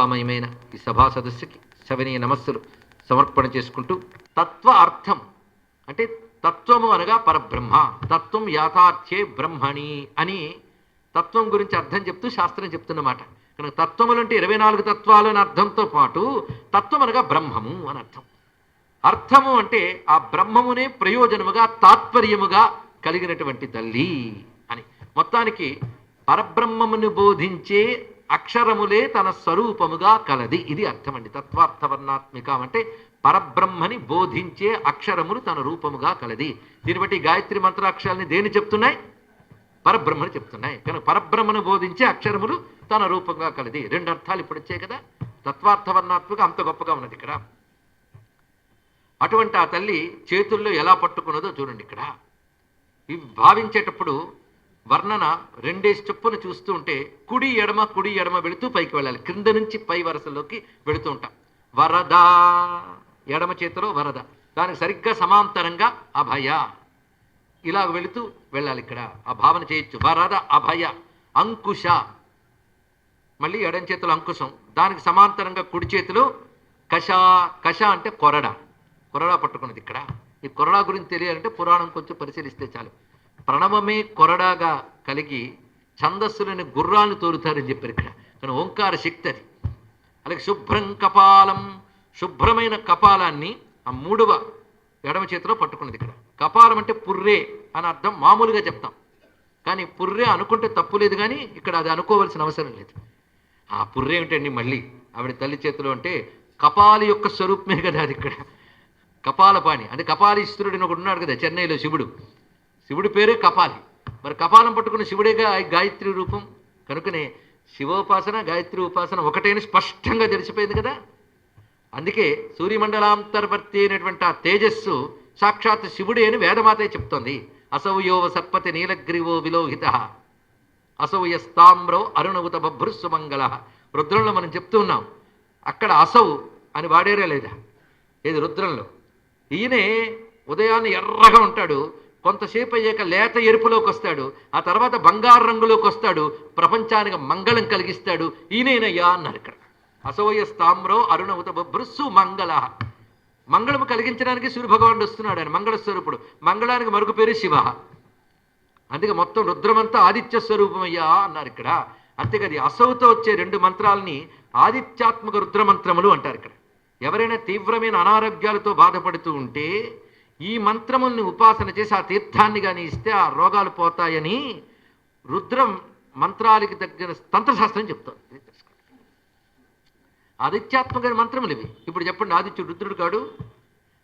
శోభామయమైన ఈ సభా సదస్సుకి శవనీయ నమస్సులు సమర్పణ చేసుకుంటూ, తత్వ అర్థం అంటే తత్వము అనగా పరబ్రహ్మ, తత్వం యాథార్థ్యే బ్రహ్మణి అని తత్వం గురించి అర్థం చెప్తూ శాస్త్రం చెప్తున్నమాట. కనుక తత్వములు అంటే 24 తత్వాలు అని అర్థంతో పాటు తత్వం అనగా బ్రహ్మము అని అర్థం. అర్థము అంటే ఆ బ్రహ్మమునే ప్రయోజనముగా తాత్పర్యముగా కలిగినటువంటి తల్లి అని. మొత్తానికి పరబ్రహ్మమును బోధించే అక్షరములే తన స్వరూపముగా కలది, ఇది అర్థం అండి. తత్వార్థవర్ణాత్మికం అంటే పరబ్రహ్మని బోధించే అక్షరములు తన రూపముగా కలది. దీన్ని బట్టి గాయత్రి మంత్రాక్షరాలని దేని చెప్తున్నాయి? పరబ్రహ్మని చెప్తున్నాయి. కనుక పరబ్రహ్మను బోధించే అక్షరములు తన రూపంగా కలది. 2 అర్థాలు ఇప్పుడు వచ్చాయి కదా. తత్వార్థవర్ణాత్మక అంత గొప్పగా ఉన్నది ఇక్కడ. అటువంటి ఆ తల్లి చేతుల్లో ఎలా పట్టుకున్నదో చూడండి. ఇక్కడ ఇవి భావించేటప్పుడు వర్ణన 2 చొప్పున చూస్తూ ఉంటే కుడి ఎడమ వెళుతూ పైకి వెళ్ళాలి. క్రింద నుంచి పై వరుసలోకి వెళుతూ ఉంటాం. వరద, ఎడమ చేతిలో వరద, దానికి సరిగ్గా సమాంతరంగా అభయ, ఇలా వెళుతూ వెళ్ళాలి. ఇక్కడ ఆ భావన చేయొచ్చు. వరద, అభయ, అంకుశ, మళ్ళీ ఎడం చేతిలో అంకుశం, దానికి సమాంతరంగా కుడి చేతిలో కష. కష అంటే కొరడా పట్టుకున్నది. ఇక్కడ ఈ కొరడా గురించి తెలియాలంటే పురాణం కొంచెం పరిశీలిస్తే చాలు. ప్రణవమే కొరడాగా కలిగి ఛందస్సులని గుర్రాన్ని తోలుతారని చెప్పారు ఇక్కడ. కానీ ఓంకార శక్తి అది. అలాగే శుభ్రం కపాలం, శుభ్రమైన కపాలాన్ని ఆ 3వ ఎడమ చేతిలో పట్టుకున్నది. ఇక్కడ కపాలం అంటే పుర్రే అని అర్థం, మామూలుగా చెప్తాం. కానీ పుర్రే అనుకుంటే తప్పు లేదు, కానీ ఇక్కడ అది అనుకోవాల్సిన అవసరం లేదు. ఆ పుర్రే ఏమిటండి మళ్ళీ ఆవిడ తల్లి చేతిలో అంటే కపాలి యొక్క స్వరూపమే కదా అది. ఇక్కడ కపాలపాణి అంటే కపాలీశ్వరుడిని ఒకడు ఉన్నాడు కదా చెన్నైలో, శివుడి పేరే కపాలి. మరి కపాలం పట్టుకున్న శివుడేగా గాయత్రి రూపం. కనుకనే శివోపాసన గాయత్రి ఉపాసన ఒకటేని స్పష్టంగా తెలిసిపోయింది కదా. అందుకే సూర్యమండలాంతర్వర్తి అయినటువంటి ఆ తేజస్సు సాక్షాత్ శివుడే అని వేదమాతే చెప్తోంది. అసౌయోవ సర్పతి నీలగ్రీవో విలోహిత అసౌయస్తామ్రో అరుణవుత బభ్రుస్సుమంగళ. రుద్రంలో మనం చెప్తూ ఉన్నాం. అక్కడ అసౌ అని వాడేరే లేదా? ఏది రుద్రంలో? ఈయనే ఉదయాన్నే ఎర్రగా ఉంటాడు, కొంతసేపు అయ్యాక లేత ఎరుపులోకి వస్తాడు, ఆ తర్వాత బంగారు రంగులోకి వస్తాడు, ప్రపంచానికి మంగళం కలిగిస్తాడు. ఈయనేనయ్యా అన్నారు ఇక్కడ. అసోయస్తామ్రో అరుణవుత బభ్రుస్సు మంగళ. మంగళము కలిగించడానికి సూర్యభగవానుడు వస్తున్నాడు. ఆయన మంగళ స్వరూపుడు. మంగళానికి మరొక పేరు శివ. అందుకే మొత్తం రుద్రమంతా ఆదిత్య స్వరూపమయ్యా అన్నారు ఇక్కడ. అంతేకాదు అసౌతో వచ్చే 2 మంత్రాలని ఆదిత్యాత్మక రుద్రమంత్రములు అంటారు ఇక్కడ. ఎవరైనా తీవ్రమైన అనారోగ్యాలతో బాధపడుతూ ఉంటే ఈ మంత్రముల్ని ఉపాసన చేసి ఆ తీర్థాన్ని కానీ ఇస్తే ఆ రోగాలు పోతాయని రుద్రం మంత్రాలకి తగ్గిన తంత్రశాస్త్రం చెప్తుంది. ఆదిత్యాత్మక మంత్రములు ఇవి. ఇప్పుడు చెప్పండి, ఆదిత్యుడు రుద్రుడు కాడు?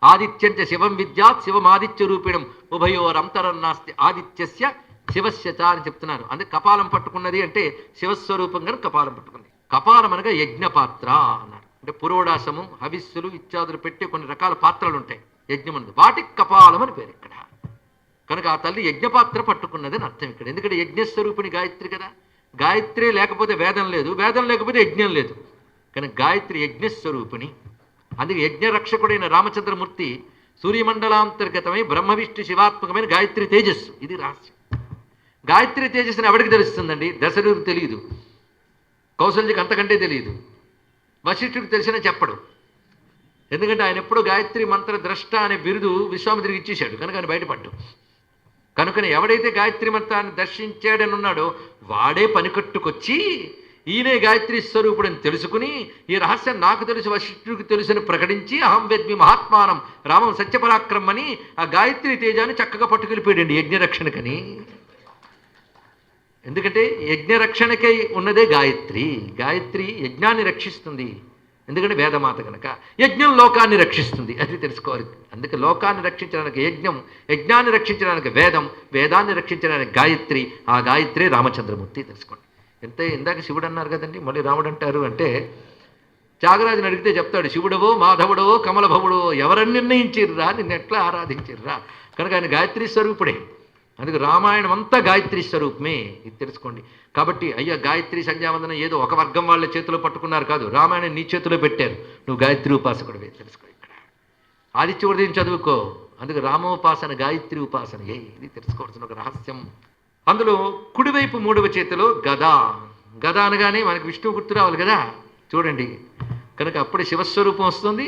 ఆదిత్యంచ శివం విద్యాత్ శివం ఆదిత్య రూపిణం ఉభయోరంతరం నాస్తి ఆదిత్యస్య శివస్య చ అని చెప్తున్నారు. అందుకే కపాలం పట్టుకున్నది అంటే శివస్వరూపంగా కపాలం పట్టుకుంది. కపాలం అనగా యజ్ఞపాత్ర అన్నారు. అంటే పురోడాసము, హవిస్సులు ఇత్యాదులు పెట్టే కొన్ని రకాల పాత్రలు ఉంటాయి యజ్ఞముందు, వాటికి కపాలం అని పేరు ఇక్కడ. కనుక ఆ తల్లి యజ్ఞపాత్ర పట్టుకున్నది అని అర్థం ఇక్కడ. ఎందుకంటే యజ్ఞస్వరూపిణి గాయత్రి కదా. గాయత్రి లేకపోతే వేదం లేదు, వేదం లేకపోతే యజ్ఞం లేదు. కానీ గాయత్రి యజ్ఞస్వరూపిణి. అందుకే యజ్ఞరక్షకుడైన రామచంద్రమూర్తి సూర్యమండలాంతర్గతమై బ్రహ్మ విష్ణు శివాత్మకమైన గాయత్రి తేజస్సు. ఇది రహస్యం. గాయత్రి తేజస్సుని ఎవరికి తెలుస్తుందండి? దశరథుడికి తెలియదు, కౌశల్యకి అంతకంటే తెలియదు, వశిష్ఠుడికి తెలిసినా చెప్పడు. ఎందుకంటే ఆయన ఎప్పుడూ గాయత్రి మంత్ర ద్రష్ట అనే బిరుదు విశ్వామిత్రుడికి ఇచ్చేశాడు. కనుక ఆయన బయటపడ్డు. కనుకనే ఎవడైతే గాయత్రి మంత్రాన్ని దర్శించాడని ఉన్నాడో వాడే పనికట్టుకొచ్చి ఈయనే గాయత్రి స్వరూపుడని తెలుసుకుని ఈ రహస్యం నాకు తెలుసు వశిష్ఠుడికి తెలుసని ప్రకటించి అహం వేద్మి మహాత్మానం రామం సత్యపరాక్రమని ఆ గాయత్రి తేజాన్ని చక్కగా పట్టుకెళ్ళిపోయాడండి యజ్ఞరక్షణకని. ఎందుకంటే యజ్ఞరక్షణకై ఉన్నదే గాయత్రి. గాయత్రి యజ్ఞాన్ని రక్షిస్తుంది. ఎందుకంటే వేదమాత కనుక. యజ్ఞం లోకాన్ని రక్షిస్తుంది, అది తెలుసుకోవాలి. అందుకే లోకాన్ని రక్షించడానికి యజ్ఞం, యజ్ఞాన్ని రక్షించడానికి వేదం, వేదాన్ని రక్షించడానికి గాయత్రి, ఆ గాయత్రి రామచంద్రమూర్తి. తెలుసుకోండి. ఇందాక శివుడు అన్నారు కదండి, మళ్ళీ రాముడు అంటారు అంటే త్యాగరాజుని అడిగితే చెప్తాడు, శివుడవో మాధవుడవో కమలభవుడవో ఎవరని నిర్ణయించిర్రా, నిన్ను ఎట్లా ఆరాధించిర్రా. కనుక ఆయన గాయత్రి స్వరూపుడే. అందుకే రామాయణం అంతా గాయత్రి స్వరూపమే, ఇది తెలుసుకోండి. కాబట్టి అయ్యా గాయత్రి సంధ్యావందనం ఏదో ఒక వర్గం వాళ్ళ చేతిలో పట్టుకున్నారు కాదు, రామాయణం నీ చేతిలో పెట్టారు. నువ్వు గాయత్రి ఉపాసకుడివే. తెలుసుకో. ఇక్కడ ఆదిత్య ఉదయం చదువుకో. అందుకే రామోపాసన గాయత్రి ఉపాసన ఇది తెలుసుకోవాల్సిన ఒక రహస్యం. అందులో కుడివైపు 3వ చేతిలో గద. గద అనగానే మనకి విష్ణువు గుర్తు రావాలి కదా. చూడండి. కనుక అప్పుడు శివస్వరూపం వస్తుంది,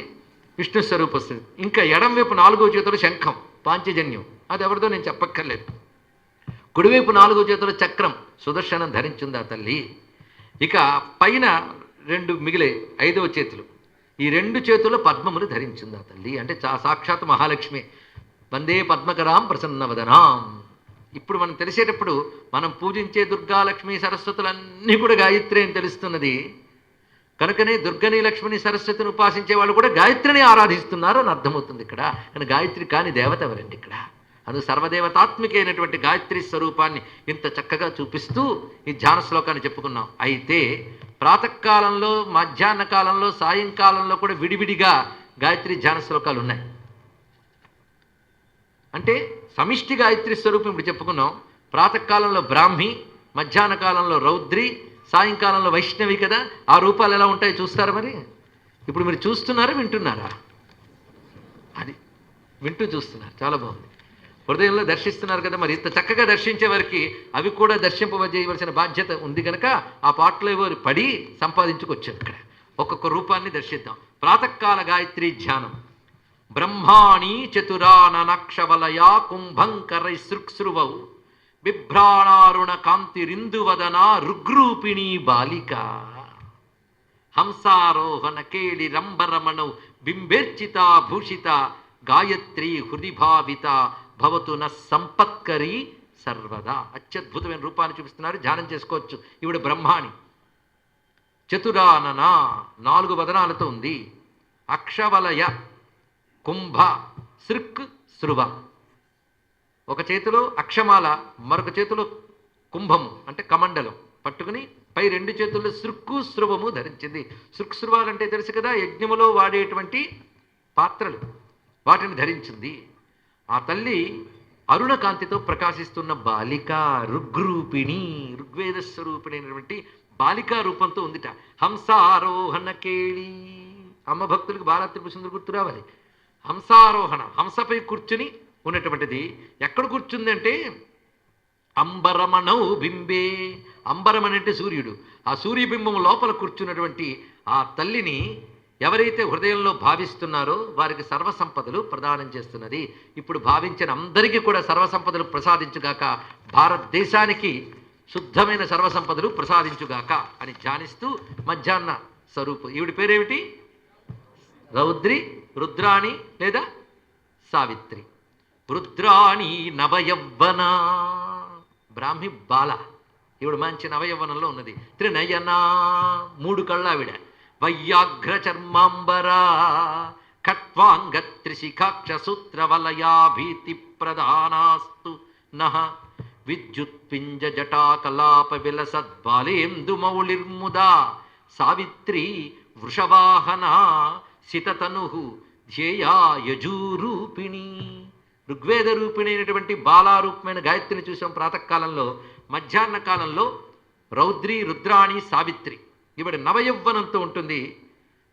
విష్ణు స్వరూపం వస్తుంది. ఇంకా ఎడం వైపు 4వ చేతిలో శంఖం, పాంచజన్యం, అది ఎవరిదో నేను చెప్పక్కర్లేదు. కుడివైపు 4వ చేతిలో చక్రం, సుదర్శనం ధరించింది ఆ తల్లి. ఇక పైన 2 మిగిలే 5వ చేతులు, ఈ 2 చేతుల్లో పద్మములు ధరించింది ఆ తల్లి. అంటే సాక్షాత్ మహాలక్ష్మి. వందే పద్మకరాం ప్రసన్నవదనాం. ఇప్పుడు మనం తెలిసేటప్పుడు మనం పూజించే దుర్గాలక్ష్మి సరస్వతులన్నీ కూడా గాయత్రి అని తెలుస్తున్నది. కనుకనే దుర్గని లక్ష్మిని సరస్వతిని ఉపాసించే వాళ్ళు కూడా గాయత్రిని ఆరాధిస్తున్నారు అని అర్థమవుతుంది ఇక్కడ. కానీ గాయత్రి కాని దేవత ఎవరండి ఇక్కడ? అది సర్వదేవతాత్మిక అయినటువంటి గాయత్రి స్వరూపాన్ని ఇంత చక్కగా చూపిస్తూ ఈ ధ్యాన శ్లోకాన్ని చెప్పుకున్నాం. అయితే ప్రాతకాలంలో, మధ్యాహ్న కాలంలో, సాయంకాలంలో కూడా విడివిడిగా గాయత్రి ధ్యాన శ్లోకాలు ఉన్నాయి. అంటే సమిష్టి గాయత్రి స్వరూపం ఇప్పుడు చెప్పుకున్నాం. ప్రాతకాలంలో బ్రాహ్మి, మధ్యాహ్న కాలంలో రౌద్రి, సాయంకాలంలో వైష్ణవి కదా. ఆ రూపాలు ఎలా ఉంటాయో చూస్తారా? మరి ఇప్పుడు మీరు చూస్తున్నారా, వింటున్నారా? అది వింటూ చూస్తున్నారు, చాలా బాగుంది. హృదయంలో దర్శిస్తున్నారు కదా. మరి ఇంత చక్కగా దర్శించే వారికి అవి కూడా దర్శింపజేయవలసిన బాధ్యత ఉంది కనుక ఆ పాటలో ఎవరు పడి సంపాదించుకొచ్చారు. ఇక్కడ ఒక్కొక్క రూపాన్ని దర్శిద్దాం. ప్రాతకాల గాయత్రి ధ్యానం. బ్రహ్మాణి చతురాననక్షవలయా కుంభంకరై సృక్సృవౌ బిభ్రాణారుణ కాంతిరిందువదన రుగ్రూపిణీ బాలిక హంసారోహణ కేళి రంభరమణౌ బింబేర్చిత భూషిత గాయత్రి హృది భావిత భవతు న సంపత్కరి సర్వదా. అత్యద్భుతమైన రూపాన్ని చూపిస్తున్నారు, ధ్యానం చేసుకోవచ్చు. ఈవిడ బ్రహ్మాణి. చతురానన 4 వదనాలతో ఉంది. అక్షవలయ కుంభ సృక్ శృవ. ఒక చేతిలో అక్షమాల, మరొక చేతిలో కుంభము అంటే కమండలం పట్టుకుని పై 2 చేతుల్లో సృక్కు శృవము ధరించింది. సృక్శృవాలు అంటే తెలుసు కదా, యజ్ఞములో వాడేటువంటి పాత్రలు, వాటిని ధరించింది. ఆ తల్లి అరుణ కాంతితో ప్రకాశిస్తున్న బాలిక, రుగ్రూపిణి, ఋగ్వేద స్వరూపిణి అయినటువంటి బాలికా రూపంతో ఉందిట. హంసారోహణ కేళి. అమ్మ భక్తులకు బాలా త్రిపుర సుందరి గుర్తు రావాలి. హంసారోహణ, హంసపై కూర్చుని ఉన్నటువంటిది. ఎక్కడ కూర్చుంది అంటే అంబరమణౌ బింబే. అంబరం అంటే సూర్యుడు. ఆ సూర్యబింబం లోపల కూర్చున్నటువంటి ఆ తల్లిని ఎవరైతే హృదయంలో భావిస్తున్నారో వారికి సర్వసంపదలు ప్రదానం చేస్తున్నది. ఇప్పుడు భావించిన అందరికీ కూడా సర్వసంపదలు ప్రసాదించుగాక, భారతదేశానికి శుద్ధమైన సర్వసంపదలు ప్రసాదించుగాక అని ధ్యానిస్తూ మధ్యాహ్న స్వరూపం. ఈవిడి పేరేమిటి? రౌద్రి, రుద్రాణి లేదా సావిత్రి. రుద్రాణి నవయవ్వన. బ్రాహ్మి బాల, ఈవిడ మంచి నవయవ్వనంలో ఉన్నది. త్రినయన, 3 కళ్ళ ఆవిడ. వయ్యాఘ్ర చర్మాంబరా ఖట్వాంగ త్రిశిఖాక్ష సూత్ర వలయా భీతి ప్రధానాస్తు నః విద్యుత్పింజ జటాకలాప విలసద్బాలేందు మౌళిర్ముదా సావిత్రి వృషవాహన సితతను ధ్యేయా యజూరూపిణి. ఋగ్వేద రూపిణి అయినటువంటి బాలారూపమైన గాయత్రిని చూసాం ప్రాతకాలంలో. మధ్యాహ్న కాలంలో రౌద్రి, రుద్రాణి, సావిత్రి. ఈవిడ నవయవ్వనంతో ఉంటుంది.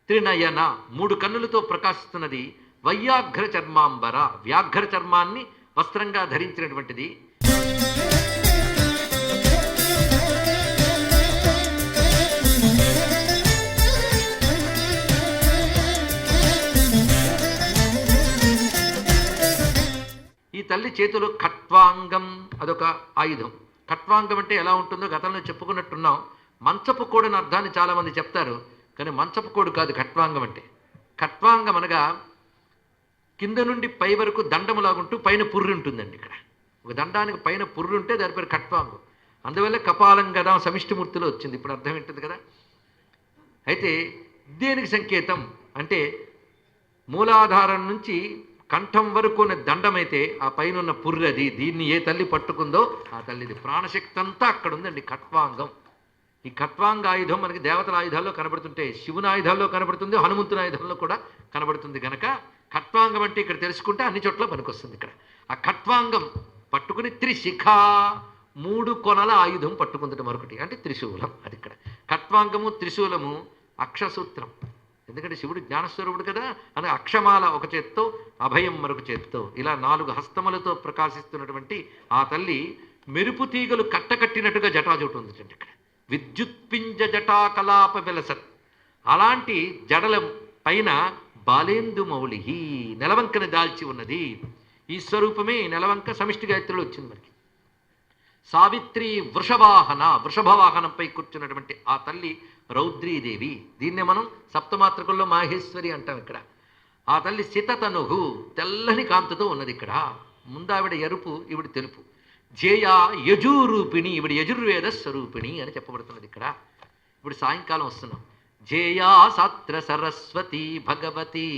త్రినయన, 3 కన్నులతో ప్రకాశిస్తున్నది. వయ్యాఘ్ర చర్మాంబర, వ్యాఘ్ర చర్మాన్ని వస్త్రంగా ధరించినటువంటిది. ఈ తల్లి చేతిలో ఖట్వాంగం, అదొక ఆయుధం. ఖట్వాంగం అంటే ఎలా ఉంటుందో గతంలో చెప్పుకున్నట్టున్నాం. మంచపు కోడని అర్థాన్ని చాలామంది చెప్తారు, కానీ మంచపు కోడు కాదు ఖట్వాంగం అంటే. ఖట్వాంగం అనగా కింద నుండి పై వరకు దండములాగుంటూ పైన పుర్రి ఉంటుందండి. ఇక్కడ ఒక దండానికి పైన పుర్రి ఉంటే దాని పేరు ఖట్వాంగం. అందువల్ల కపాలం గదా సమిష్టిమూర్తిలో వచ్చింది. ఇప్పుడు అర్థం ఏంటుంది కదా. అయితే దేనికి సంకేతం అంటే మూలాధారం నుంచి కంఠం వరకు ఉన్న దండమైతే ఆ పైన ఉన్న పుర్రది. దీన్ని ఏ తల్లి పట్టుకుందో ఆ తల్లిది. ప్రాణశక్తి అంతా అక్కడ ఉందండి ఖట్వాంగం. ఈ ఖట్వాంగ ఆయుధం మనకి దేవతల ఆయుధాల్లో కనబడుతుంటే, శివుని ఆయుధాల్లో కనబడుతుంది, హనుమంతుని ఆయుధంలో కూడా కనబడుతుంది. కనుక ఖట్వాంగం అంటే ఇక్కడ తెలుసుకుంటే అన్ని చోట్ల పనికొస్తుంది. ఇక్కడ ఆ ఖట్వాంగం పట్టుకుని త్రిశిఖ, 3 కొనల ఆయుధం పట్టుకుందట మరొకటి, అంటే త్రిశూలం. అది ఇక్కడ ఖట్వాంగము, త్రిశూలము, అక్షసూత్రం. ఎందుకంటే శివుడు జ్ఞానస్వరూపుడు కదా. అని అక్షమాల ఒక చేత్తో, అభయం మరొక చేత్తో, ఇలా 4 హస్తములతో ప్రకాశిస్తున్నటువంటి ఆ తల్లి మెరుపు తీగలు కట్టకట్టినట్టుగా జటాజోటు ఉందండి. ఇక్కడ విద్యుత్పింజ జటాకలాప విలసత్. అలాంటి జడల పైన బాలేందు మౌళి నెలవంకను దాల్చి ఉన్నది. ఈ స్వరూపమే నెలవంక సమిష్టి గాయత్రిలో వచ్చింది మనకి. సావిత్రి వృషభవాహన, వృషభవాహనంపై కూర్చున్నటువంటి ఆ తల్లి రౌద్రీదేవి. దీన్నే మనం సప్తమాతృకల్లో మాహేశ్వరి అంటాం. ఇక్కడ ఆ తల్లి సితతనుహు, తెల్లని కాంతితో ఉన్నది. ఇక్కడ ముందావిడ ఎరుపు, ఈవిడ తెలుపు. జేయ యజురూపిణి, ఈవిడ యజుర్వేద స్వరూపిణి అని చెప్పబడుతున్నది. ఇక్కడ ఇప్పుడు సాయంకాలం వస్తున్నాం. జేయా సాత్ర సరస్వతి భగవతి,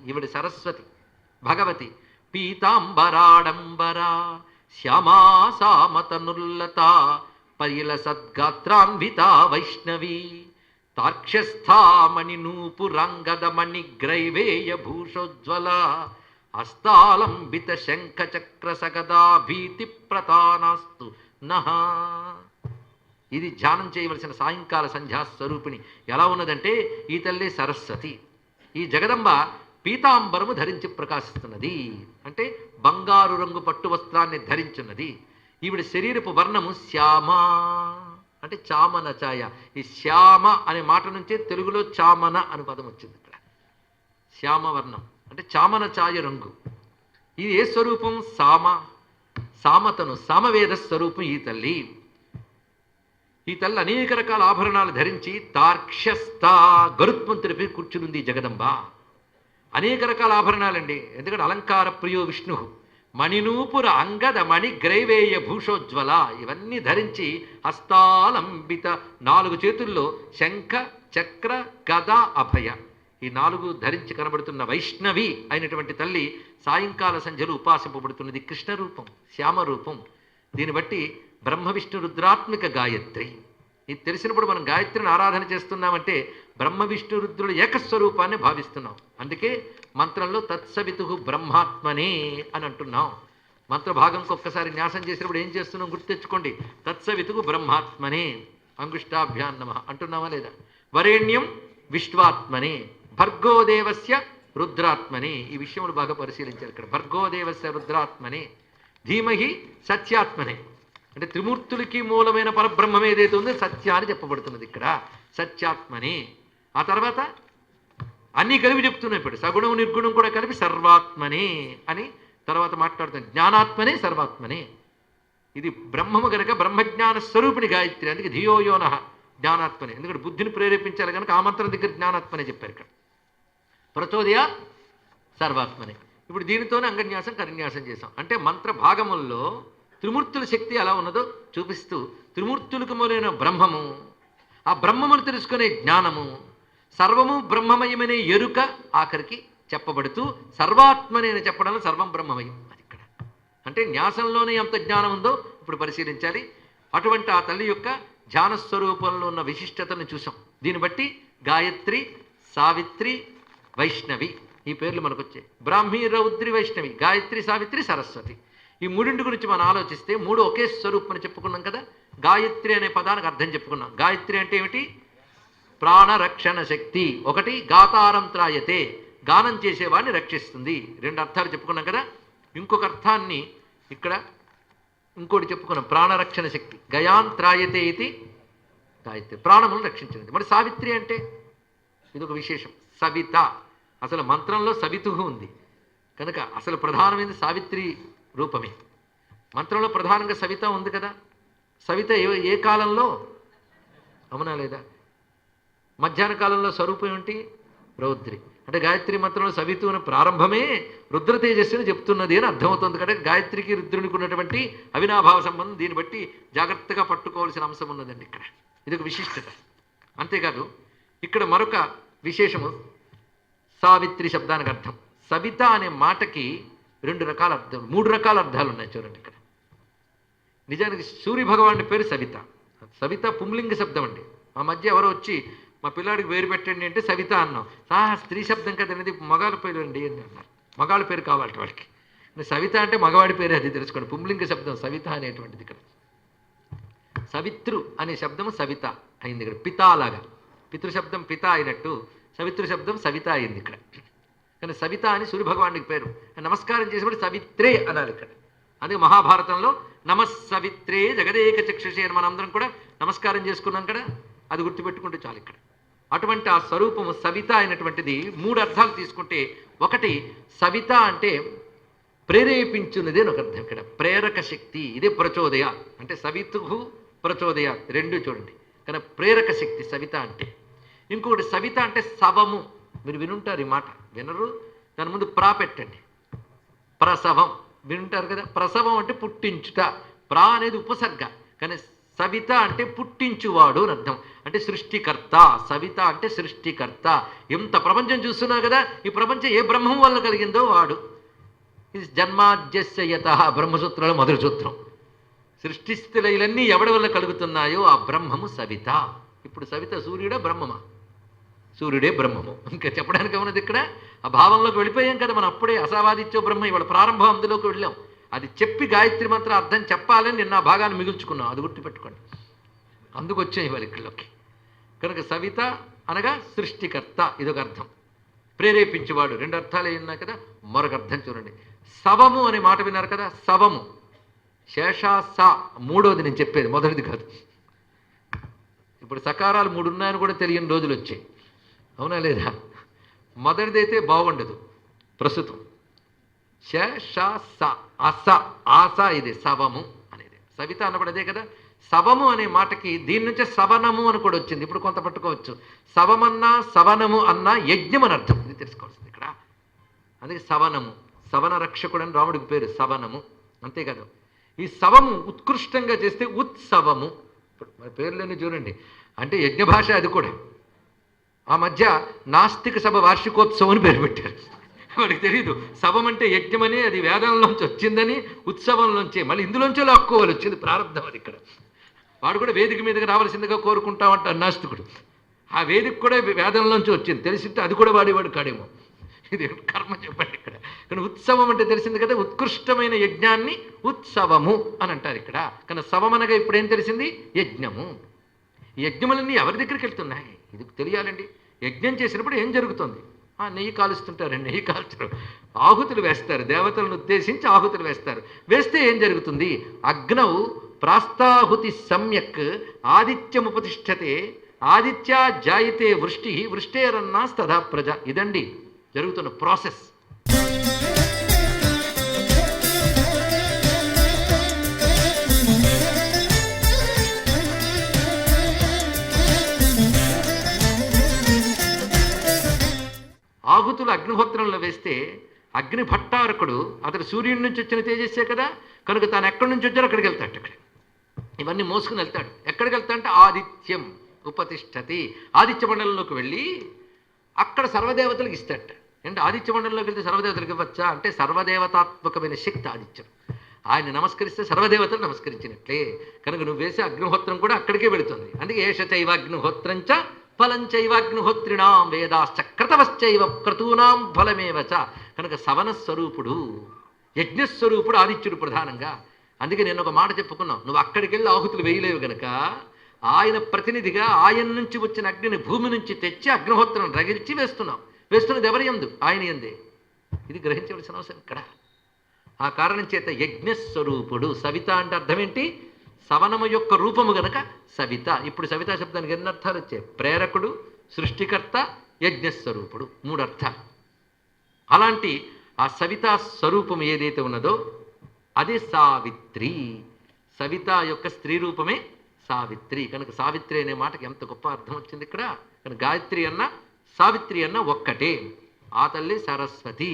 ఈవిడ సరస్వతి భగవతి. పీతాంబరాడంబర శ్యామా సామతనుల్లత పరిల సద్గాత్రాన్విత వైష్ణవి. తార్క్ష్యస్థామణి నూపురంగదమణి గ్రైవేయ భూషోజ్వల హస్తాలంబిత శంఖ చక్ర సగదా భీతి ప్రతానాస్తు నః. ఇది ధ్యానం చేయవలసిన సాయంకాల సంధ్యా స్వరూపిణి. ఎలా ఉన్నదంటే ఈ తల్లి సరస్వతి, ఈ జగదంబ పీతాంబరము ధరించి ప్రకాశిస్తున్నది. అంటే బంగారు రంగు పట్టు వస్త్రాన్ని ధరించున్నది. ఈవిడ శరీరపు వర్ణము శ్యామ, అంటే చామన ఛాయ. ఈ శ్యామ అనే మాట నుంచే తెలుగులో చామన అనే పదం వచ్చింది. ఇక్కడ శ్యామవర్ణం అంటే చామన ఛాయ రంగు. ఇది ఏ స్వరూపం? సామతను, సామవేద స్వరూపం ఈ తల్లి. ఈ తల్లి అనేక రకాల ఆభరణాలు ధరించి తార్క్ష్యస్థ, గరుత్మంతుడిపై కూర్చునుంది జగదంబ. అనేక రకాల ఆభరణాలండి, ఎందుకంటే అలంకార ప్రియో విష్ణు. మణినూపుర అంగద మణి గ్రైవేయ భూషోజ్వల, ఇవన్నీ ధరించి హస్తాలంబిత, 4 చేతుల్లో శంఖ చక్ర గద అభయ, ఈ 4 ధరించి కనబడుతున్న వైష్ణవి అయినటువంటి తల్లి సాయంకాల సంధ్యలు ఉపాసింపబడుతున్నది. కృష్ణ రూపం, శ్యామ రూపం. దీన్ని బట్టి బ్రహ్మ విష్ణు రుద్రాత్మిక గాయత్రి. ఇది తెలిసినప్పుడు మనం గాయత్రిని ఆరాధన చేస్తున్నామంటే బ్రహ్మ విష్ణు రుద్రుల ఏకస్వరూపాన్ని భావిస్తున్నాం. అందుకే మంత్రంలో తత్సవితు బ్రహ్మాత్మనే అని అంటున్నాం. మంత్రభాగంకి ఒక్కసారి న్యాసం చేసినప్పుడు ఏం చేస్తున్నాం గుర్తు తెచ్చుకోండి. తత్సవితు బ్రహ్మాత్మనే అంగుష్టాభ్యాం నమః అంటున్నామా లేదా? వరేణ్యం విశ్వాత్మనే, భర్గోదేవస్య రుద్రాత్మనే. ఈ విషయములు బాగా పరిశీలించారు ఇక్కడ. భర్గోదేవస్య రుద్రాత్మనే, ధీమహి సత్యాత్మనే. అంటే త్రిమూర్తులకి మూలమైన పరబ్రహ్మం ఏదైతే ఉందో సత్య అని చెప్పబడుతున్నది ఇక్కడ. సత్యాత్మని. ఆ తర్వాత అన్నీ కలిపి చెప్తున్నాయి. ఇప్పుడు సగుణం నిర్గుణం కూడా కలిపి సర్వాత్మని అని తర్వాత మాట్లాడుతుంది. జ్ఞానాత్మనే సర్వాత్మనే. ఇది బ్రహ్మము గనక బ్రహ్మజ్ఞాన స్వరూపిణి గాయత్రి. అందుకే ధియోయోన జ్ఞానాత్మనే. ఎందుకంటే బుద్ధిని ప్రేరేపించాలి కనుక ఆ మంత్రం దగ్గర జ్ఞానాత్మనే చెప్పారు ఇక్కడ. ప్రచోదయ సర్వాత్మనే. ఇప్పుడు దీనితోనే అంగన్యాసం కరన్యాసం చేశాం. అంటే మంత్ర భాగముల్లో త్రిమూర్తుల శక్తి ఎలా ఉన్నదో చూపిస్తూ త్రిమూర్తులకు మొదలైన బ్రహ్మము, ఆ బ్రహ్మమును తెలుసుకునే జ్ఞానము, సర్వము బ్రహ్మమయమనే ఎరుక ఆఖరికి చెప్పబడుతూ సర్వాత్మనేని చెప్పడంలో సర్వం బ్రహ్మమయం. అది ఇక్కడ అంటే న్యాసంలోనే ఎంత జ్ఞానం ఉందో ఇప్పుడు పరిశీలించాలి. అటువంటి ఆ తల్లి యొక్క ధ్యానస్వరూపంలో ఉన్న విశిష్టతను చూసాం. దీన్ని బట్టి గాయత్రి, సావిత్రి, వైష్ణవి ఈ పేర్లు మనకు వచ్చాయి. బ్రాహ్మీ, రౌద్రి, వైష్ణవి, గాయత్రి, సావిత్రి, సరస్వతి. ఈ మూడింటి గురించి మనం ఆలోచిస్తే 3 ఒకే స్వరూపం అని చెప్పుకున్నాం కదా. గాయత్రి అనే పదానికి అర్థం చెప్పుకున్నాం. గాయత్రి అంటే ఏమిటి? ప్రాణరక్షణ శక్తి. ఒకటి గాతారం త్రాయతే, గానం చేసేవాడిని రక్షిస్తుంది. 2 అర్థాలు చెప్పుకున్నాం కదా. ఇంకొక అర్థాన్ని ఇక్కడ ఇంకోటి చెప్పుకున్నాం, ప్రాణరక్షణ శక్తి. గయాన్ త్రాయతే ఇది గాయత్రి, ప్రాణములను రక్షించినది. మరి సావిత్రి అంటే ఇదొక విశేషం. సవిత, అసలు మంత్రంలో సవితుహు ఉంది కనుక అసలు ప్రధానమైనది సావిత్రి రూపమే. మంత్రంలో ప్రధానంగా సవిత ఉంది కదా. సవిత ఏ కాలంలో? అవునా లేదా? మధ్యాహ్న కాలంలో స్వరూపం ఏమిటి? రౌద్రి. అంటే గాయత్రి మంత్రంలో సవితువున ప్రారంభమే రుద్ర తేజస్సుని చెప్తున్నది అని అర్థమవుతుంది. కదా గాయత్రికి రుద్రునికి ఉన్నటువంటి అవినాభావ సంబంధం. దీన్ని బట్టి జాగ్రత్తగా పట్టుకోవాల్సిన అంశం ఉన్నదండి ఇక్కడ. ఇది ఒక విశిష్టత. అంతేకాదు ఇక్కడ మరొక విశేషము, సావిత్రి శబ్దానికి అర్థం. సవిత అనే మాటకి 2 రకాల అర్థం, 3 రకాల అర్థాలు ఉన్నాయి చూడండి ఇక్కడ. నిజానికి సూర్య భగవానుడి పేరు సవిత. సవిత పుంలింగ శబ్దం అండి. ఆ మధ్య ఎవరో వచ్చి మా పిల్లాడికి పేరు పెట్టండి అంటే సవిత అన్నాం. స్త్రీ శబ్దం కదండి, మగాళ్ళ పేరు అండి అని అన్నారు. మగాళ్ళ పేరు కావాలి వాడికి. సవిత అంటే మగవాడి పేరు, అది తెలుసుకోండి. పుంలింగ శబ్దం సవిత అనేటువంటిది ఇక్కడ. సవితృ అనే శబ్దము సవిత అయింది ఇక్కడ. పితాలాగా పితృశబ్దం పిత అయినట్టు సవితృ శబ్దం సవిత అయింది ఇక్కడ. కానీ సవిత అని సూర్యభగవానికి పేరు. నమస్కారం చేసేప్పుడు సవిత్రే అనాలి ఇక్కడ. అందుకే మహాభారతంలో నమస్సవిత్రే జగదేక చక్షుషే అని మనందరం కూడా నమస్కారం చేసుకున్నాం కదా. అది గుర్తుపెట్టుకుంటే చాలు ఇక్కడ. అటువంటి ఆ స్వరూపము సవిత అయినటువంటిది 3 అర్థాలు తీసుకుంటే, ఒకటి సవిత అంటే ప్రేరేపించున్నది అని ఒక అర్థం. ఇక్కడ ప్రేరక శక్తి, ఇదే ప్రచోదయ అంటే సవితు ప్రచోదయ రెండు చూడండి. కానీ ప్రేరక శక్తి సవిత అంటే. ఇంకొకటి సవిత అంటే సవము. మీరు వినుంటారు ఈ మాట, వినరు? దాని ముందు ప్రా పెట్టండి. ప్రసవం వినుంటారు కదా. ప్రసవం అంటే పుట్టించుట. ప్రా అనేది ఉపసర్గ, కానీ సవిత అంటే పుట్టించువాడు అని అర్థం. అంటే సృష్టికర్త. సవిత అంటే సృష్టికర్త. ఎంత ప్రపంచం చూస్తున్నా కదా, ఈ ప్రపంచం ఏ బ్రహ్మం వల్ల కలిగిందో వాడు. ఇది జన్మాద్యస్యయత బ్రహ్మసూత్రాల మొదటి సూత్రం. సృష్టిస్థితులన్నీ ఎవడి వల్ల కలుగుతున్నాయో ఆ బ్రహ్మము సవిత. ఇప్పుడు సవిత సూర్యుడా బ్రహ్మమా? సూర్యుడే బ్రహ్మము. ఇంకా చెప్పడానికి ఏమన్నది ఇక్కడ? ఆ భావంలోకి వెళ్ళిపోయాం కదా మనం అప్పుడే. అసావాదిత్యో బ్రహ్మ, ఇవాళ ప్రారంభం అందులోకి వెళ్ళాం. అది చెప్పి గాయత్రి మంత్ర అర్థం చెప్పాలని నిన్న ఆ భాగాన్ని మిగుల్చుకున్నాం, అది గుర్తుపెట్టుకోండి. అందుకు వచ్చాం ఇవాళ ఇక్కడిలోకి. కనుక సవిత అనగా సృష్టికర్త, ఇదొక అర్థం. ప్రేరేపించేవాడు, 2 అర్థాలు ఉన్నాయి కదా. మరొక అర్థం చూడండి, సవము అనే మాట విన్నారు కదా. సవము శేషాస, మూడోది నేను చెప్పేది, మొదటిది కాదు. ఇప్పుడు సకారాలు 3 ఉన్నాయని కూడా తెలియని రోజులు వచ్చాయి, అవునా లేదా? మొదటిదైతే బాగుండదు ప్రస్తుతం. శేషాస, అస, ఆస, ఇది సవము అనేది. సవిత అన్నప్పుడు అదే కదా. సవము అనే మాటకి దీని నుంచే సవనము అని కూడా వచ్చింది. ఇప్పుడు కొంత పట్టుకోవచ్చు. సవమన్నా సవనము అన్నా యజ్ఞం అని అర్థం, ఇది తెలుసుకోవాల్సింది ఇక్కడ. అందుకే సవనము, సవన రక్షకుడు అని రాముడికి పేరు, సవనము. అంతేకాదు, ఈ సవము ఉత్కృష్టంగా చేస్తే ఉత్సవము. ఇప్పుడు మన పేర్లన్నీ చూడండి, అంటే యజ్ఞ భాష అది కూడా. ఆ మధ్య నాస్తిక సభ వార్షికోత్సవం అని పేరు పెట్టారు. వాడికి తెలియదు సభం అంటే యజ్ఞమని, అది వేదంలోంచి వచ్చిందని, ఉత్సవంలోంచి, మళ్ళీ ఇందులోంచే లాక్కోవాలి, వచ్చింది ప్రారంభం అది ఇక్కడ. వాడు కూడా వేదిక మీదకి రావాల్సిందిగా కోరుకుంటామంట నాస్తికుడు. ఆ వేదిక కూడా వేదంలోంచి వచ్చింది, తెలిసింటే అది కూడా వాడేవాడు కాడేమో. ఇది కర్మ చెప్పండి ఇక్కడ. కానీ ఉత్సవం అంటే తెలిసింది కదా, ఉత్కృష్టమైన యజ్ఞాన్ని ఉత్సవము అని అంటారు ఇక్కడ. కానీ సవం అనగా ఇప్పుడు ఏం తెలిసింది? యజ్ఞము. ఈ యజ్ఞములన్నీ ఎవరి దగ్గరికి వెళ్తున్నాయి ఇది తెలియాలండి. యజ్ఞం చేసినప్పుడు ఏం జరుగుతుంది? నెయ్యి కాలుస్తుంటారండి, నెయ్యి కాల్చరు, ఆహుతులు వేస్తారు, దేవతలను ఉద్దేశించి ఆహుతులు వేస్తారు. వేస్తే ఏం జరుగుతుంది? అగ్నౌ ప్రాస్తాహుతి సమ్యక్ ఆదిత్యముపతిష్టతే ఆదిత్య జాయితే వృష్టి వృష్టేరన్నాస్తథా ప్రజ. ఇదండి జరుగుతున్న ప్రాసెస్. ఆహుతులు అగ్నిహోత్రంలో వేస్తే అగ్ని భట్టారకుడు అతడు సూర్యుడి నుంచి వచ్చిన తేజస్సే కదా, కనుక తాను ఎక్కడి నుంచి వచ్చారో అక్కడికి వెళ్తాడు. అక్కడ ఇవన్నీ మోసుకుని వెళ్తాడు. ఎక్కడికి వెళ్తాడంటే ఆదిత్యం ఉపతిష్టతి, ఆదిత్య మండలంలోకి వెళ్ళి అక్కడ సర్వదేవతలకు ఇస్తాడట. అంటే ఆదిత్య మండలంలోకి వెళ్తే సర్వదేవతలకు ఇవ్వచ్చా అంటే, సర్వదేవతాత్మకమైన శక్తి ఆదిత్యం. ఆయన నమస్కరిస్తే సర్వదేవతలు నమస్కరించినట్లే. కనుక నువ్వు వేసే అగ్నిహోత్రం కూడా అక్కడికే వెళుతుంది. అందుకే ఏష చైవ అగ్నిహోత్రంచ ఫలంచైవాగ్నిహోత్రిణాం వేదాశ్చ క్రతవశ్చైవ క్రతూనాం ఫలమేవచ. కనుక సవనస్వరూపుడు, యజ్ఞస్వరూపుడు ఆదిత్యుడు ప్రధానంగా. అందుకే నేను ఒక మాట చెప్పుకున్నాం, నువ్వు అక్కడికి వెళ్ళి ఆహుతులు వేయలేవు గనక ఆయన ప్రతినిధిగా ఆయన నుంచి వచ్చిన అగ్నిని భూమి నుంచి తెచ్చి అగ్నిహోత్రం రగిల్చి వేస్తున్నావు. వేస్తున్నది ఎవరి యందు? ఆయన యందే. ఇది గ్రహించవలసిన అవసరం ఇక్కడ. ఆ కారణం చేత యజ్ఞస్వరూపుడు. సవిత అంటే అర్థం ఏంటి? సవనము యొక్క రూపము గనక సవిత. ఇప్పుడు సవితా శబ్దానికి ఎన్ని అర్థాలు వచ్చాయి? ప్రేరకుడు, సృష్టికర్త, యజ్ఞస్వరూపుడు, 3 అర్థాలు. అలాంటి ఆ సవితా స్వరూపం ఏదైతే ఉన్నదో అదే సావిత్రి. సవిత యొక్క స్త్రీ రూపమే సావిత్రి. కనుక సావిత్రి అనే మాటకి ఎంత గొప్ప అర్థం వచ్చింది ఇక్కడ. కనుక గాయత్రి అన్న సావిత్రి అన్న ఒక్కటే. ఆ తల్లి సరస్వతి,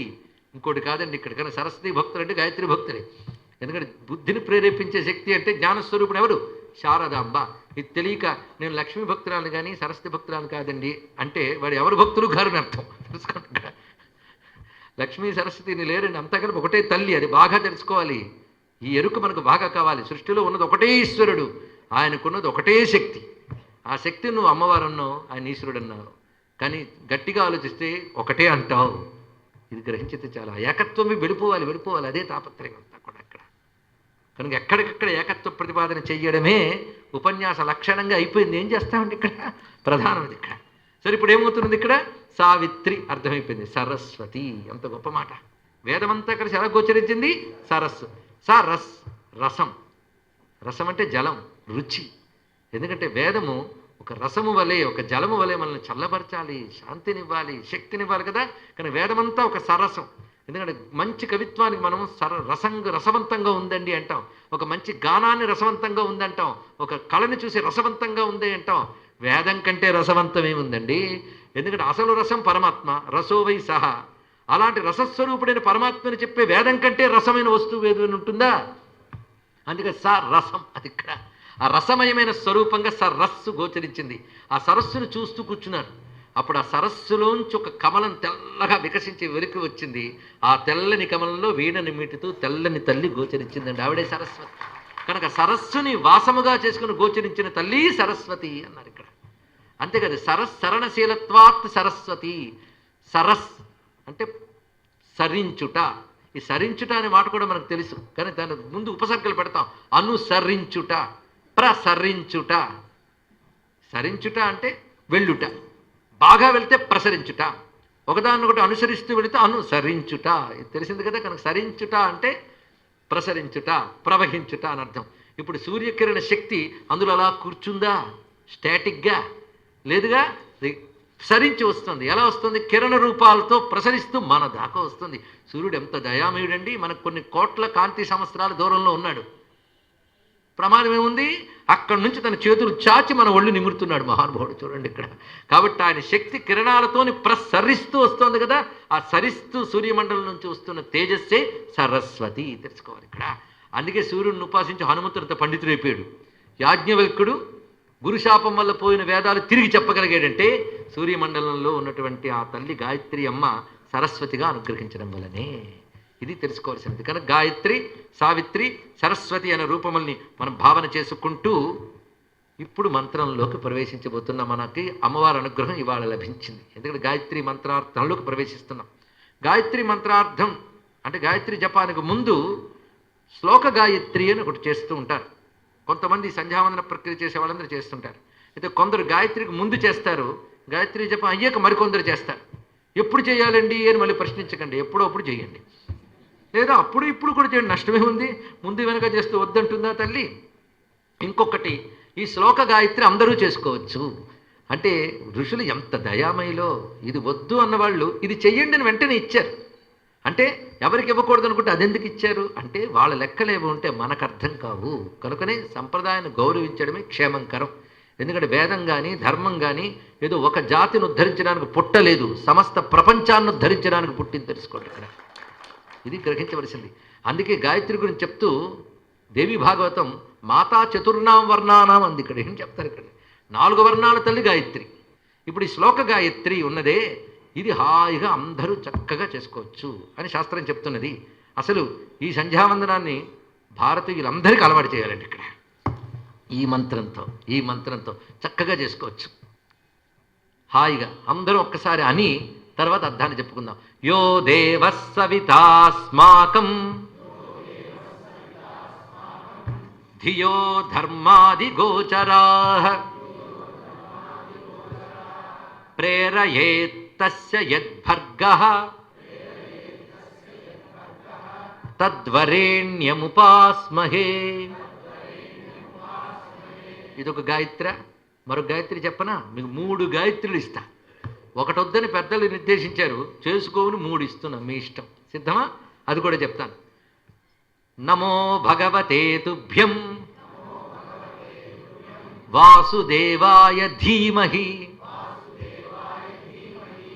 ఇంకోటి కాదండి ఇక్కడ. కనుక సరస్వతి భక్తులు అంటే గాయత్రి భక్తులే. ఎందుకంటే బుద్ధిని ప్రేరేపించే శక్తి అంటే జ్ఞానస్వరూపుడు ఎవరు? శారదాంబ. ఇది తెలియక నేను లక్ష్మీ భక్తురాలు కానీ సరస్వతి భక్తురాలు కాదండి అంటే వాడు ఎవరు భక్తులు గారని అర్థం. తెలుసుకోండి, లక్ష్మీ సరస్వతిని లేరండి, అంతా కలిపి ఒకటే తల్లి. అది బాగా తెలుసుకోవాలి. ఈ ఎరుక మనకు బాగా కావాలి. సృష్టిలో ఉన్నది ఒకటే ఈశ్వరుడు, ఆయనకున్నది ఒకటే శక్తి. ఆ శక్తిని నువ్వు అమ్మవారు అన్నావు, ఆయన ఈశ్వరుడు అన్నావు. కానీ గట్టిగా ఆలోచిస్తే ఒకటే అంటావు. ఇది గ్రహించితే చాలా ఏకత్వమే వెళ్ళిపోవాలి. అదే తాపత్రయం అంతా కూడా అక్కడ. కనుక ఎక్కడికక్కడ ఏకత్వ ప్రతిపాదన చెయ్యడమే ఉపన్యాస లక్షణంగా అయిపోయింది. ఏం చేస్తామండి ఇక్కడ? ప్రధానది ఇక్కడ. సరే, ఇప్పుడు ఏమవుతుంది ఇక్కడ? సావిత్రి అర్థమైపోయింది. సరస్వతి, అంత గొప్ప మాట. వేదమంతా కలిసి ఎలా గోచరించింది? సరస్సు. రసం. రసం అంటే జలం, రుచి. ఎందుకంటే వేదము ఒక రసము వలె, ఒక జలము వలె మనల్ని చల్లబరచాలి, శాంతినివ్వాలి, శక్తినివ్వాలి కదా. కానీ వేదమంతా ఒక సరసం. ఎందుకంటే మంచి కవిత్వానికి మనం రసవంతంగా ఉందండి అంటాం, ఒక మంచి గానాన్ని రసవంతంగా ఉందంటాం, ఒక కళని చూసి రసవంతంగా ఉంది అంటాం. వేదం కంటే రసవంతం ఏముందండి? ఎందుకంటే అసలు రసం పరమాత్మ, రసోవై సహా. అలాంటి రసస్వరూపుడైన పరమాత్మని చెప్పే వేదం కంటే రసమైన వస్తువు ఏదైనా ఉంటుందా? అందుకే రసం అది ఇక్కడ ఆ రసమయమైన స్వరూపంగా సరస్సు గోచరించింది. ఆ సరస్సును చూస్తూ కూర్చున్నారు. అప్పుడు ఆ సరస్సులోంచి ఒక కమలం తెల్లగా వికసించి వెలికి వచ్చింది. ఆ తెల్లని కమలంలో వీణని మీటుతూ తెల్లని తల్లి గోచరించిందండి, ఆవిడే సరస్వతి. కనుక సరస్సుని వాసముగా చేసుకుని గోచరించిన తల్లి సరస్వతి అన్నారు ఇక్కడ. అంతేకాదు సరణశీలత్వాత్ సరస్వతి. సరస్ అంటే సరించుట. ఈ సరించుట అనే మాట కూడా మనకు తెలుసు, కానీ దాని ముందు ఉపసర్గలు పెడతాం. అనుసరించుట, ప్రసరించుట. సరించుట అంటే వెళ్ళుట, బాగా వెళ్తే ప్రసరించుట, ఒకదాన్ని ఒకటి అనుసరిస్తూ వెళితే అనుసరించుట. ఇది తెలిసింది కదా. కనుక సరించుట అంటే ప్రసరించుట, ప్రవహించుట అని అర్థం. ఇప్పుడు సూర్యకిరణ శక్తి అందులో అలా కూర్చుందా? స్టాటిక్గా లేదుగా, సరించి వస్తుంది. ఎలా వస్తుంది? కిరణ రూపాలతో ప్రసరిస్తూ మన దాకా వస్తుంది. సూర్యుడు ఎంత దయామయుడండి, మనకు కొన్ని కోట్ల కాంతి సంవత్సరాల దూరంలో ఉన్నాడు. ప్రమాదం ఏముంది? అక్కడి నుంచి తన చేతులు చాచి మన ఒళ్ళు నిమురుతున్నాడు మహానుభావుడు, చూడండి ఇక్కడ. కాబట్టి ఆయన శక్తి కిరణాలతోని ప్రసరిస్తూ వస్తుంది కదా. ఆ సరిస్తూ సూర్యమండలం నుంచి వస్తున్న తేజస్సే సరస్వతి, తెలుసుకోవాలి ఇక్కడ. అందుకే సూర్యుడిని ఉపాసించి హనుమంతుడితో పండితుడైపోయాడు. యాజ్ఞవల్కుడు గురుశాపం వల్ల పోయిన వేదాలు తిరిగి చెప్పగలిగాడంటే సూర్యమండలంలో ఉన్నటువంటి ఆ తల్లి గాయత్రి అమ్మ సరస్వతిగా అనుగ్రహించడం వల్లనే. ఇది తెలుసుకోవాల్సినది. కనుక గాయత్రి, సావిత్రి, సరస్వతి అనే రూపముల్ని మనం భావన చేసుకుంటూ ఇప్పుడు మంత్రంలోకి ప్రవేశించబోతున్న మనకి అమ్మవారి అనుగ్రహం ఇవాళ లభించింది. ఎందుకంటే గాయత్రి మంత్రార్థంలోకి ప్రవేశిస్తున్నాం. గాయత్రి మంత్రార్థం అంటే గాయత్రి జపానికి ముందు శ్లోక గాయత్రి అని ఒకటి చేస్తూ ఉంటారు. కొంతమంది సంధ్యావందన ప్రక్రియ చేసే వాళ్ళందరూ చేస్తుంటారు. అయితే కొందరు గాయత్రికి ముందు చేస్తారు, గాయత్రి జపం అయ్యాక మరికొందరు చేస్తారు. ఎప్పుడు చేయాలండి అని మళ్ళీ ప్రశ్నించకండి, ఎప్పుడో అప్పుడు చేయండి. లేదా అప్పుడు ఇప్పుడు కూడా చేయండి, నష్టమే ఉంది. ముందు వెనక చేస్తూ వద్దంటుందా తల్లి? ఇంకొకటి, ఈ శ్లోక గాయత్రి అందరూ చేసుకోవచ్చు. అంటే ఋషులు ఎంత దయామయిలో, ఇది వద్దు అన్నవాళ్ళు ఇది చెయ్యండి అని వెంటనే ఇచ్చారు. అంటే ఎవరికి ఇవ్వకూడదు అనుకుంటే అదెందుకు ఇచ్చారు అంటే వాళ్ళ లెక్కలేవి ఉంటే మనకు అర్థం కావు. కనుకనే సంప్రదాయాన్ని గౌరవించడమే క్షేమంకరం. ఎందుకంటే వేదం కానీ ధర్మం కానీ ఏదో ఒక జాతిని ఉద్ధరించడానికి పుట్టలేదు, సమస్త ప్రపంచాన్ని ఉద్ధరించడానికి పుట్టింది, తెలుసుకోండి ఇక్కడ. ఇది గ్రహించవలసింది. అందుకే గాయత్రి గురించి చెప్తూ దేవి భాగవతం మాతా చతుర్నాం వర్ణానాం అంది. ఇక్కడ ఏం చెప్తారు? ఇక్కడ 4 వర్ణాల తల్లి గాయత్రి. ఇప్పుడు ఈ శ్లోక గాయత్రి ఉన్నదే, ఇది హాయిగా అందరూ చక్కగా చేసుకోవచ్చు అని శాస్త్రం చెప్తున్నది. అసలు ఈ సంధ్యావందనాన్ని భారతీయులందరికీ అలవాటు చేయాలండి ఇక్కడ. ఈ మంత్రంతో చక్కగా చేసుకోవచ్చు. హాయిగా అందరూ ఒక్కసారి అని తర్వాత అర్థాన్ని చెప్పుకుందాం. యో దేవ సవితాస్మాకం ధియో ధర్మాది గోచరాః ప్రేరయేత్ తస్య యద్భర్గః తద్వరేణ్యముపాస్మహే. ఇదొక గాయత్రి. మరొక గాయత్రి చెప్పనా? మీకు 3 గాయత్రులు ఇస్తా. ఒకటొద్దని పెద్దలు నిర్దేశించారు, చేసుకోని 3 ఇస్తున్నా, మీ ఇష్టం. సిద్ధమా? అది కూడా చెప్తాను. నమో భగవతే తుభ్యం వాసుదేవాయ ధీమహి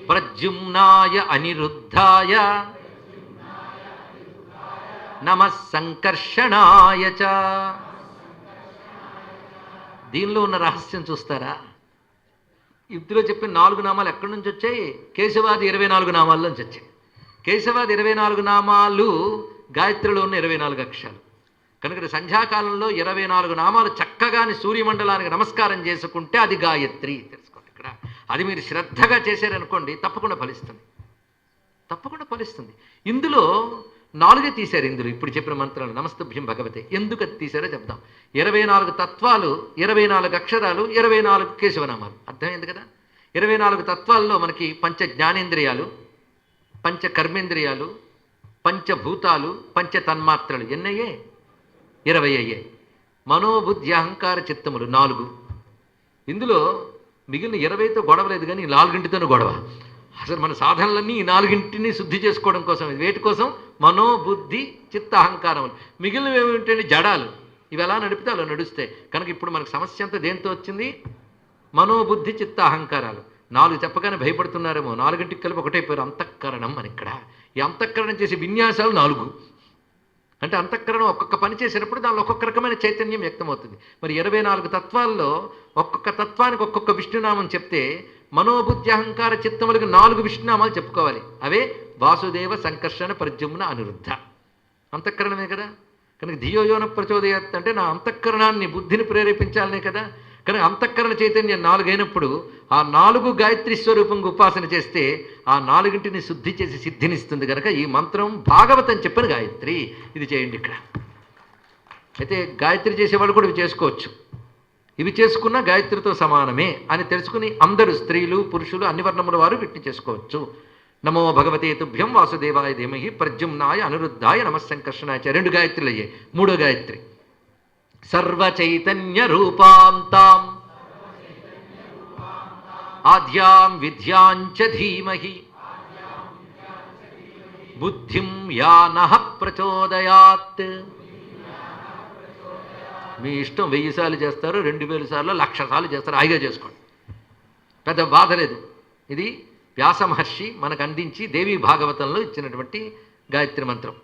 ప్రద్యుమ్నాయ అనిరుద్ధాయ నమః సంకర్షణాయ చ. దీనిలో ఉన్న రహస్యం చూస్తారా? ఇందులో చెప్పిన 4 నామాలు ఎక్కడి నుంచి వచ్చాయి? కేశవాది 24 నామాల నుంచి వచ్చాయి. కేశవాది 24 నామాలు గాయత్రిలో ఉన్న 24 అక్షరాలు. కనుక సంధ్యాకాలంలో 24 నామాలు చక్కగాని సూర్యమండలానికి నమస్కారం చేసుకుంటే అది గాయత్రి, తెలుసుకోండి ఇక్కడ. అది మీరు శ్రద్ధగా చేశారనుకోండి తప్పకుండా ఫలిస్తుంది. ఇందులో 4 తీశారు. ఇందులో ఇప్పుడు చెప్పిన మంత్రాలు నమస్తుభ్యం భగవతే ఎందుకు అది తీశారో చెప్దాం. 24 తత్వాలు, 24 అక్షరాలు, 24 కేశవనామాలు. అర్థమైంది కదా? 24 తత్వాల్లో మనకి పంచ జ్ఞానేంద్రియాలు, పంచ కర్మేంద్రియాలు, పంచభూతాలు, పంచ తన్మాత్రలు ఎన్నయ్యే? 20 అయ్యాయి. మనోబుద్ధి అహంకార చిత్తములు 4. ఇందులో మిగిలిన 20తో గొడవలేదు, కానీ 4 గొడవ. అసలు మన సాధనలన్నీ ఈ 4 శుద్ధి చేసుకోవడం కోసం. ఇది వేటి కోసం? మనోబుద్ధి చిత్త అహంకారం. మిగిలినవి ఏమిటంటే జడాలు. ఇవి ఎలా నడిపితే అలా నడుస్తాయి. కనుక ఇప్పుడు మనకు సమస్య అంతా దేంతో వచ్చింది? మనోబుద్ధి చిత్త అహంకారాలు. 4 చెప్పగానే భయపడుతున్నారేమో. 4 కలిపి ఒకటే పేరు, అంతఃకరణం అని. ఇక్కడ ఈ అంతఃకరణం చేసే విన్యాసాలు 4. అంటే అంతఃకరణం ఒక్కొక్క పని చేసేటప్పుడు దానిలో ఒక్కొక్క రకమైన చైతన్యం వ్యక్తమవుతుంది. మరి 24 తత్వాల్లో ఒక్కొక్క తత్వానికి ఒక్కొక్క విష్ణునామం చెప్తే మనోబుద్ధి అహంకార చిత్తములకు 4 విష్ణునామాలు చెప్పుకోవాలి. అవే వాసుదేవ, సంకర్షణ, ప్రద్యుమ్న, అనిరుద్ధ. అంతఃకరణమే కదా. కనుక ధియోయోన ప్రచోదయాత్ అంటే నా అంతఃకరణాన్ని, బుద్ధిని ప్రేరేపించాలనే కదా. కనుక అంతఃకరణ చైతన్యం 4 అయినప్పుడు ఆ 4 గాయత్రి స్వరూపంగా ఉపాసన చేస్తే ఆ 4 శుద్ధి చేసి సిద్ధినిస్తుంది. కనుక ఈ మంత్రం భాగవతం చెప్పిన గాయత్రి. ఇది చేయండి ఇక్కడ. అయితే గాయత్రి చేసేవాళ్ళు కూడా ఇవి చేసుకోవచ్చు. ఇవి చేసుకున్న గాయత్రితో సమానమే అని తెలుసుకుని అందరూ, స్త్రీలు పురుషులు అన్ని వర్ణముల వారు వీటిని చేసుకోవచ్చు. నమో భగవతే తుభ్యం వాసుదేవాయ ధీమహి ప్రద్యుమ్నాయ అనిరుద్ధాయ నమస్సంకర్షణాయ. 2 గాయత్రులు అయ్యాయి. 3వ గాయత్రి సర్వచైతన్య రూపాంతాం ఆద్యాం విద్యాంచ ధీమహి బుద్ధిం యా నః ప్రచోదయాత్. మీ ఇష్టం 1000 సార్లు చేస్తారు, 2000 సార్లు, 1,00,000 సార్లు చేస్తారు. హాయిగా చేసుకోండి, పెద్ద బాధ లేదు. ఇది వ్యాస మహర్షి మనకు అందించి దేవీ భాగవతంలో ఇచ్చినటువంటి గాయత్రి మంత్రం.